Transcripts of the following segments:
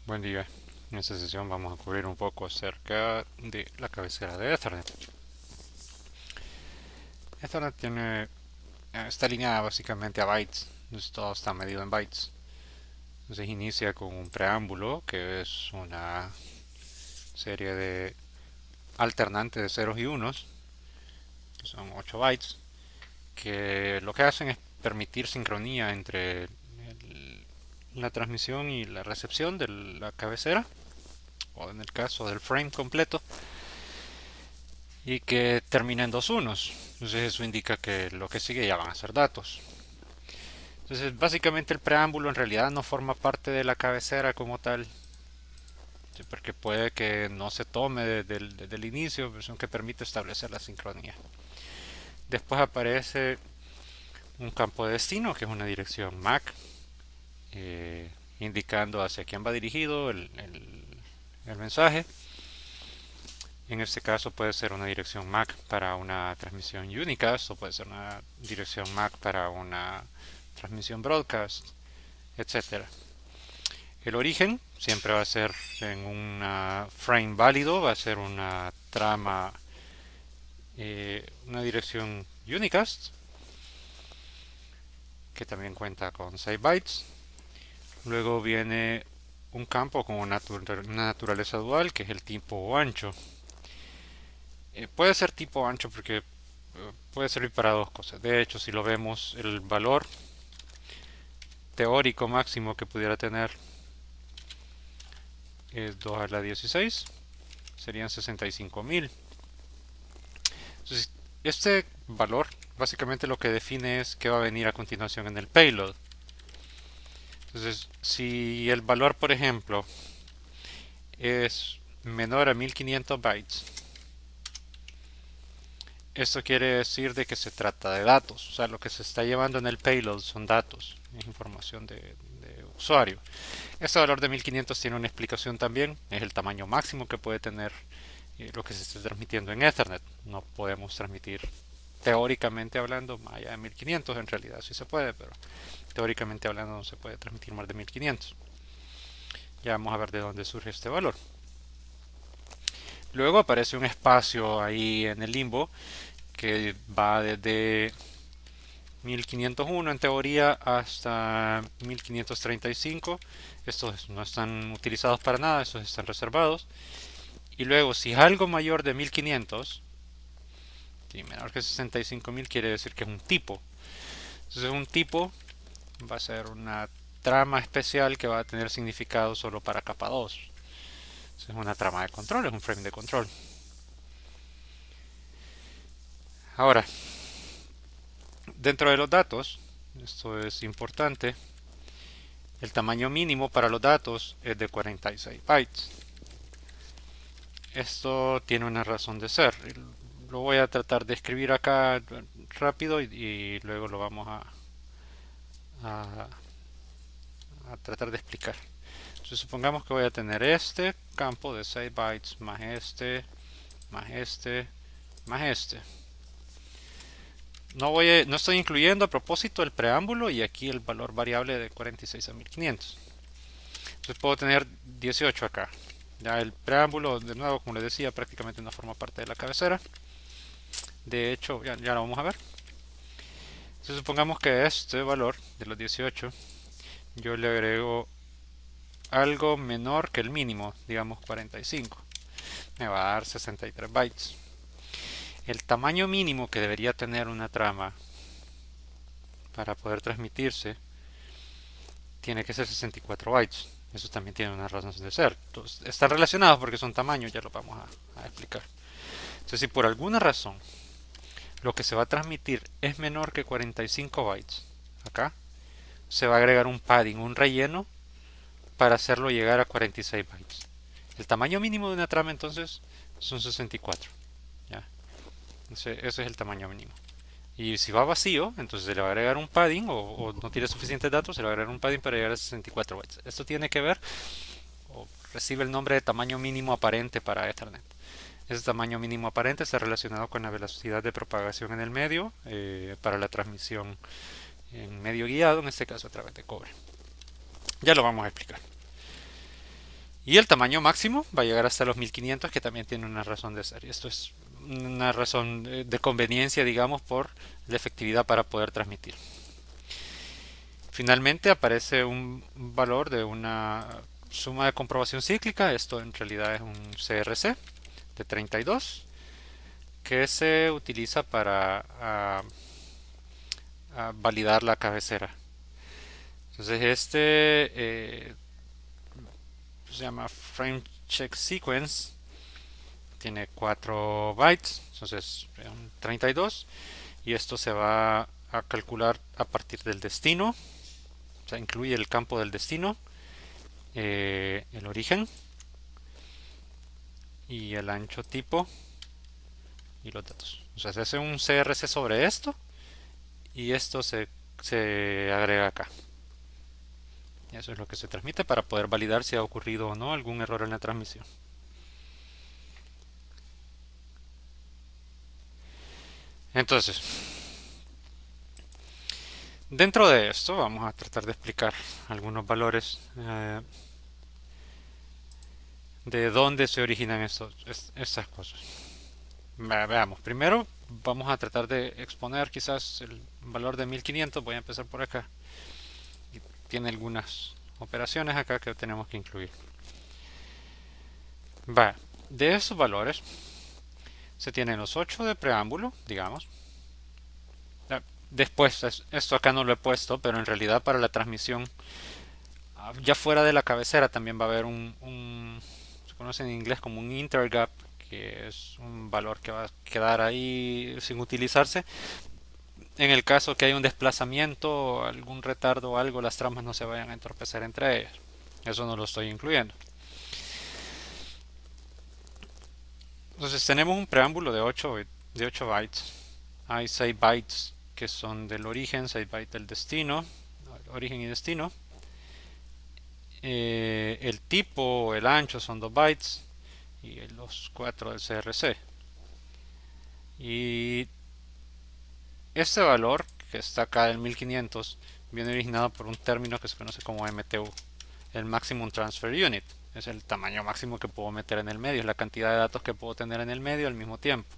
Buen día. En esta sesión vamos a cubrir un poco acerca de la cabecera de Ethernet. Ethernet está alineada básicamente a bytes. Entonces todo está medido en bytes. Entonces inicia con un preámbulo que es una serie de alternantes de ceros y unos, que son 8 bytes, que lo que hacen es permitir sincronía entre la transmisión y la recepción de la cabecera, o en el caso del frame completo, y que termina en dos unos. Entonces eso indica que lo que sigue ya van a ser datos. Entonces básicamente el preámbulo en realidad no forma parte de la cabecera como tal, porque puede que no se tome desde el inicio, pues, aunque permite establecer la sincronía. Después aparece un campo de destino, que es una dirección MAC, indicando hacia quién va dirigido el mensaje. En este caso puede ser una dirección MAC para una transmisión unicast o puede ser una dirección MAC para una transmisión broadcast, etcétera. El origen siempre va a ser en un frame válido, va a ser una trama, una dirección unicast que también cuenta con 6 bytes. Luego viene un campo con una naturaleza dual que es el tipo ancho. Puede ser tipo ancho porque puede servir para dos cosas. De hecho, si lo vemos, el valor teórico máximo que pudiera tener es 2 a la 16, serían 65.000. Entonces, este valor básicamente lo que define es qué va a venir a continuación en el payload. Entonces, si el valor, por ejemplo, es menor a 1500 bytes, esto quiere decir de que se trata de datos. O sea, lo que se está llevando en el payload son datos, es información de usuario. Este valor de 1500 tiene una explicación también, es el tamaño máximo que puede tener lo que se esté transmitiendo en Ethernet. No podemos transmitir teóricamente hablando más allá de 1500, en realidad sí se puede, pero teóricamente hablando no se puede transmitir más de 1500. Ya vamos a ver de dónde surge este valor. Luego aparece un espacio ahí en el limbo que va desde 1501 en teoría hasta 1535. Estos no están utilizados para nada, estos están reservados. Y luego, si es algo mayor de 1500, y menor que 65.000, quiere decir que es un tipo. Entonces, un tipo va a ser una trama especial que va a tener significado solo para capa 2. Es una trama de control, es un frame de control. Ahora, dentro de los datos, esto es importante, el tamaño mínimo para los datos es de 46 bytes. Esto tiene una razón de ser. Lo voy a tratar de escribir acá rápido y luego lo vamos a, a tratar de explicar. Entonces supongamos que voy a tener este campo de 6 bytes más este, más este, más este. No estoy incluyendo a propósito el preámbulo y aquí el valor variable de 46 a 1500. Entonces puedo tener 18 acá. Ya el preámbulo, de nuevo, como les decía, prácticamente no forma parte de la cabecera. De hecho, ya lo vamos a ver. Entonces supongamos que este valor de los 18 yo le agrego algo menor que el mínimo, digamos 45. Me va a dar 63 bytes. El tamaño mínimo que debería tener una trama para poder transmitirse tiene que ser 64 bytes. Eso también tiene una razón de ser. Entonces, están relacionados porque son tamaños, ya lo vamos a explicar. Entonces, si por alguna razón lo que se va a transmitir es menor que 45 bytes, acá se va a agregar un padding, un relleno, para hacerlo llegar a 46 bytes. El tamaño mínimo de una trama entonces son 64. ¿Ya? Ese es el tamaño mínimo. Y si va vacío, entonces se le va a agregar un padding o no tiene suficientes datos, se le va a agregar un padding para llegar a 64 bytes. Esto tiene que ver o recibe el nombre de tamaño mínimo aparente para Ethernet. Ese tamaño mínimo aparente está relacionado con la velocidad de propagación en el medio para la transmisión en medio guiado, en este caso a través de cobre. Ya lo vamos a explicar. Y el tamaño máximo va a llegar hasta los 1500, que también tiene una razón de ser. Y esto es una razón de conveniencia, digamos, por la efectividad para poder transmitir. Finalmente aparece un valor de una suma de comprobación cíclica. Esto en realidad es un CRC de 32 que se utiliza para a validar la cabecera. Entonces se llama frame check sequence, tiene 4 bytes, entonces un 32, y esto se va a calcular a partir del destino, o sea, incluye el campo del destino, el origen y el ancho tipo y los datos. O sea, se hace un CRC sobre esto y esto se agrega acá. Y eso es lo que se transmite para poder validar si ha ocurrido o no algún error en la transmisión. Entonces, dentro de esto vamos a tratar de explicar algunos valores de dónde se originan estas cosas. Veamos, primero vamos a tratar de exponer quizás el valor de 1500. Voy a empezar por acá. Y tiene algunas operaciones acá que tenemos que incluir. Va, de esos valores se tienen los 8 de preámbulo, digamos. Después, esto acá no lo he puesto, pero en realidad para la transmisión, ya fuera de la cabecera también va a haber se conoce en inglés como un intergap, que es un valor que va a quedar ahí sin utilizarse. En el caso que haya un desplazamiento, algún retardo o algo, las tramas no se vayan a entorpecer entre ellas. Eso no lo estoy incluyendo. Entonces tenemos un preámbulo de 8 bytes. Hay 6 bytes que son del origen, 6 bytes del destino, origen y destino. El tipo, el ancho son 2 bytes y los 4 del CRC. Y este valor que está acá del 1500 viene originado por un término que se conoce como MTU, el Maximum Transfer Unit. Es el tamaño máximo que puedo meter en el medio, es la cantidad de datos que puedo tener en el medio al mismo tiempo.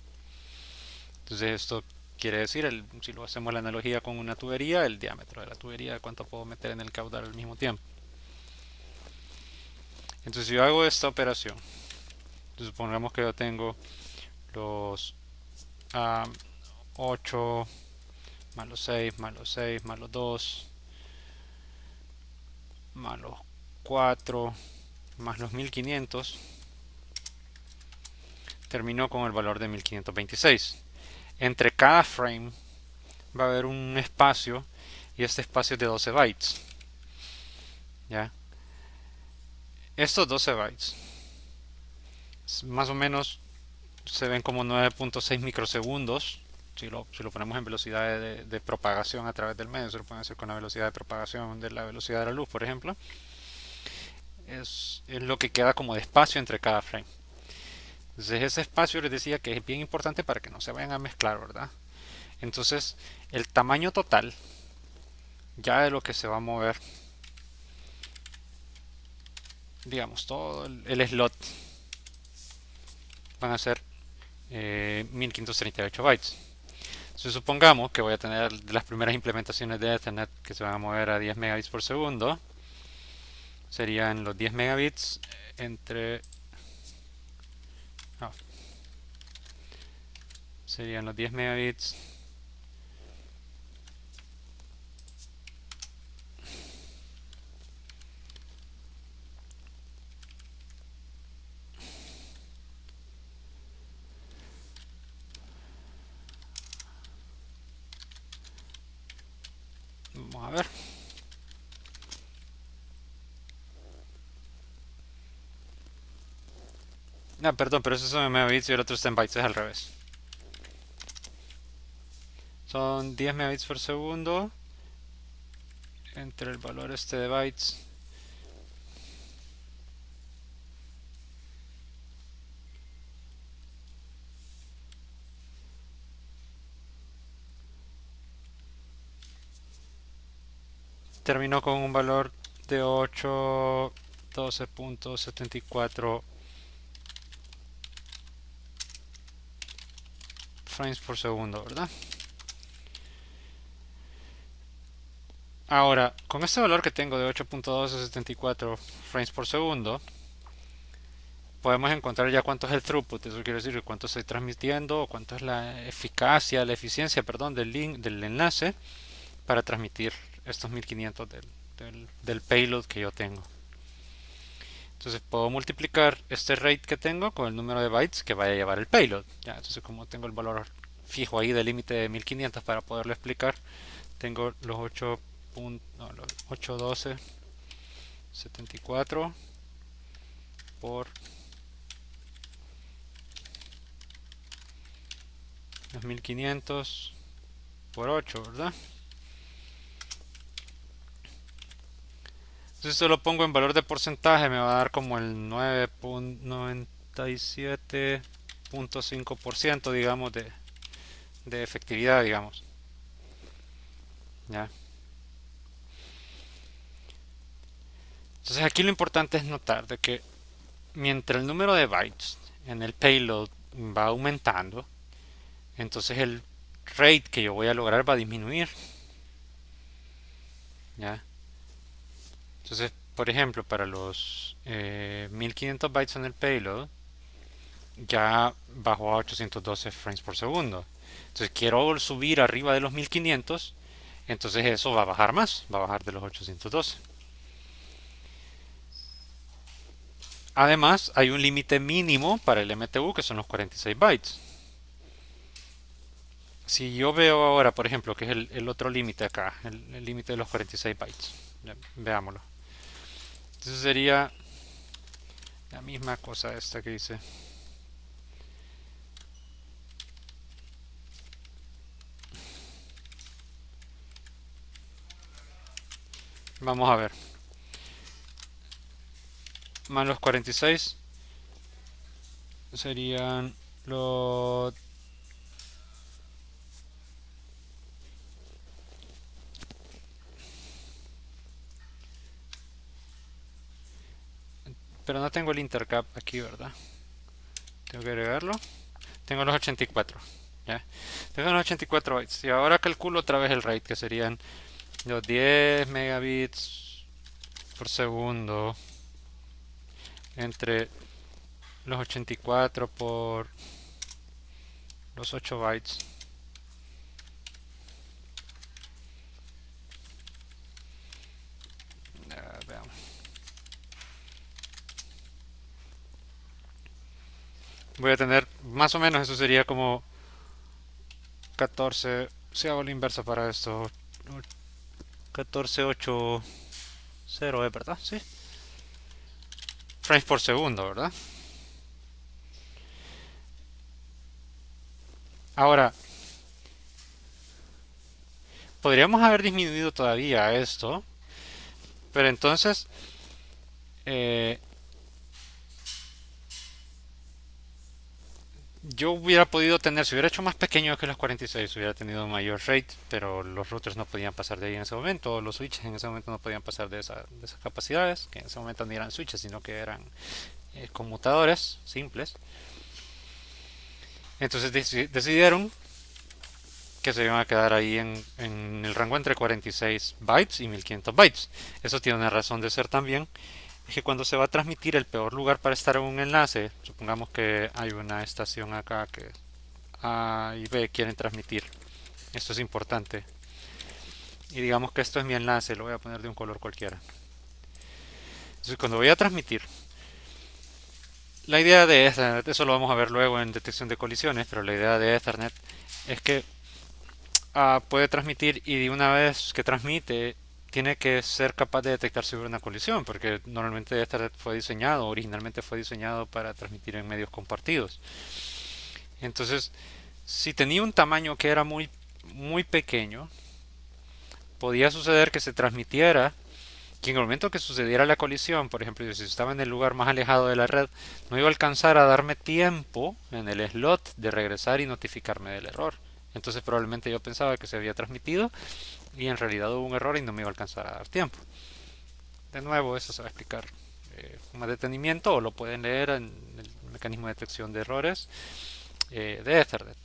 Entonces esto quiere decir, si lo hacemos la analogía con una tubería, el diámetro de la tubería, de cuánto puedo meter en el caudal al mismo tiempo. Entonces si yo hago esta operación, supongamos que yo tengo los 8 más los 6 más los 6 más los 2 más los 4 más los 1500, termino con el valor de 1526. Entre cada frame va a haber un espacio y este espacio es de 12 bytes. ¿Ya? Estos 12 bytes más o menos se ven como 9.6 microsegundos. Si lo ponemos en velocidad de propagación a través del medio, se lo pueden hacer con la velocidad de propagación de la velocidad de la luz, por ejemplo. Es lo que queda como de espacio entre cada frame. Entonces ese espacio les decía que es bien importante para que no se vayan a mezclar, ¿verdad? Entonces el tamaño total ya de lo que se va a mover, digamos, todo el slot van a ser 1538 bytes. Entonces supongamos que voy a tener las primeras implementaciones de Ethernet que se van a mover a 10 megabits por segundo. Serían los 10 megabits entre... no, serían los 10 megabits vamos a ver. Ah, perdón, pero esos son en megabits y el otro está en bytes, es al revés. Son 10 megabits por segundo entre el valor este de bytes. Terminó con un valor de 8 12.74 frames por segundo, ¿verdad? Ahora, con este valor que tengo de 8.1274 frames por segundo, podemos encontrar ya cuánto es el throughput. Eso quiere decir cuánto estoy transmitiendo o cuánto es la eficacia, la eficiencia, perdón, del link, del enlace para transmitir estos 1500 del payload que yo tengo. Entonces puedo multiplicar este rate que tengo con el número de bytes que vaya a llevar el payload. Ya, entonces como tengo el valor fijo ahí del límite de 1500 para poderlo explicar, tengo los 8.1274 por los 1500 por 8, ¿verdad? Entonces si lo pongo en valor de porcentaje me va a dar como el 9.97.5%, digamos, de efectividad, digamos. ¿Ya? Entonces aquí lo importante es notar de que mientras el número de bytes en el payload va aumentando, entonces el rate que yo voy a lograr va a disminuir. ¿Ya? Entonces, por ejemplo, para los 1500 bytes en el payload, ya bajó a 812 frames por segundo. Entonces quiero subir arriba de los 1500, entonces eso va a bajar más, va a bajar de los 812. Además, hay un límite mínimo para el MTU que son los 46 bytes. Si yo veo ahora, por ejemplo, que es el otro límite acá, el límite de los 46 bytes, ya, veámoslo. Entonces sería la misma cosa esta que hice. Vamos a ver. Más los 46 serían los... Pero no tengo el intercap aquí, ¿verdad? Tengo que agregarlo. Tengo los 84. ¿Ya? Tengo los 84 bytes. Y ahora calculo otra vez el rate, que serían los 10 megabits por segundo entre los 84 por los 8 bytes. Veamos. Voy a tener más o menos, eso sería como 14, si hago la inversa para esto, 1480, ¿verdad? Sí. Frames por segundo, ¿verdad? Ahora, podríamos haber disminuido todavía esto, pero entonces eh, yo hubiera podido tener, si hubiera hecho más pequeño que los 46, hubiera tenido un mayor rate, pero los routers no podían pasar de ahí en ese momento, los switches en ese momento no podían pasar de esas capacidades, que en ese momento no eran switches, sino que eran conmutadores simples. Entonces decidieron que se iban a quedar ahí en el rango entre 46 bytes y 1500 bytes. Eso tiene una razón de ser también, es que cuando se va a transmitir, el peor lugar para estar en un enlace, supongamos que hay una estación acá que A y B quieren transmitir. Esto es importante. Y digamos que esto es mi enlace, lo voy a poner de un color cualquiera. Entonces cuando voy a transmitir, la idea de Ethernet, eso lo vamos a ver luego en detección de colisiones, pero la idea de Ethernet es que puede transmitir, y de una vez que transmite tiene que ser capaz de detectar si hubo una colisión, porque normalmente Ethernet fue diseñado, originalmente fue diseñado para transmitir en medios compartidos. Entonces, si tenía un tamaño que era muy pequeño, podía suceder que se transmitiera, que en el momento que sucediera la colisión, por ejemplo, si estaba en el lugar más alejado de la red, no iba a alcanzar a darme tiempo en el slot de regresar y notificarme del error. Entonces probablemente yo pensaba que se había transmitido y en realidad hubo un error y no me iba a alcanzar a dar tiempo. De nuevo, eso se va a explicar con más detenimiento o lo pueden leer en el mecanismo de detección de errores de Ethernet.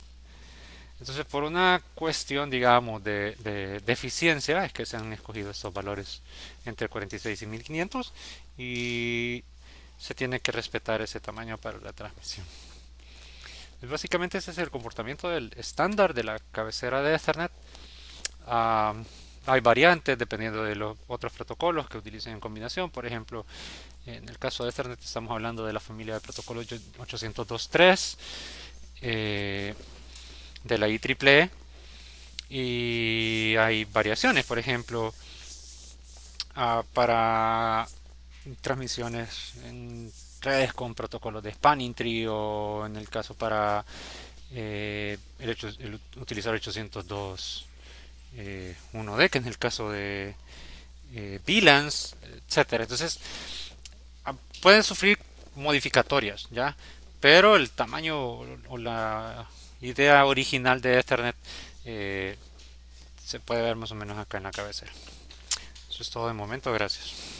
Entonces, por una cuestión, digamos, de eficiencia, es que se han escogido estos valores entre 46 y 1500 y se tiene que respetar ese tamaño para la transmisión. Pues básicamente ese es el comportamiento del estándar de la cabecera de Ethernet. Ah, hay variantes dependiendo de los otros protocolos que utilicen en combinación. Por ejemplo, en el caso de Ethernet estamos hablando de la familia de protocolos 802.3 de la IEEE y hay variaciones, por ejemplo, para transmisiones en redes con protocolos de Spanning Tree o en el caso para utilizar 802 1D, que en el caso de VLANs, etcétera. Entonces, pueden sufrir modificatorias, ¿ya? Pero el tamaño o la idea original de Ethernet eh, se puede ver más o menos acá en la cabecera. Eso es todo de momento, gracias.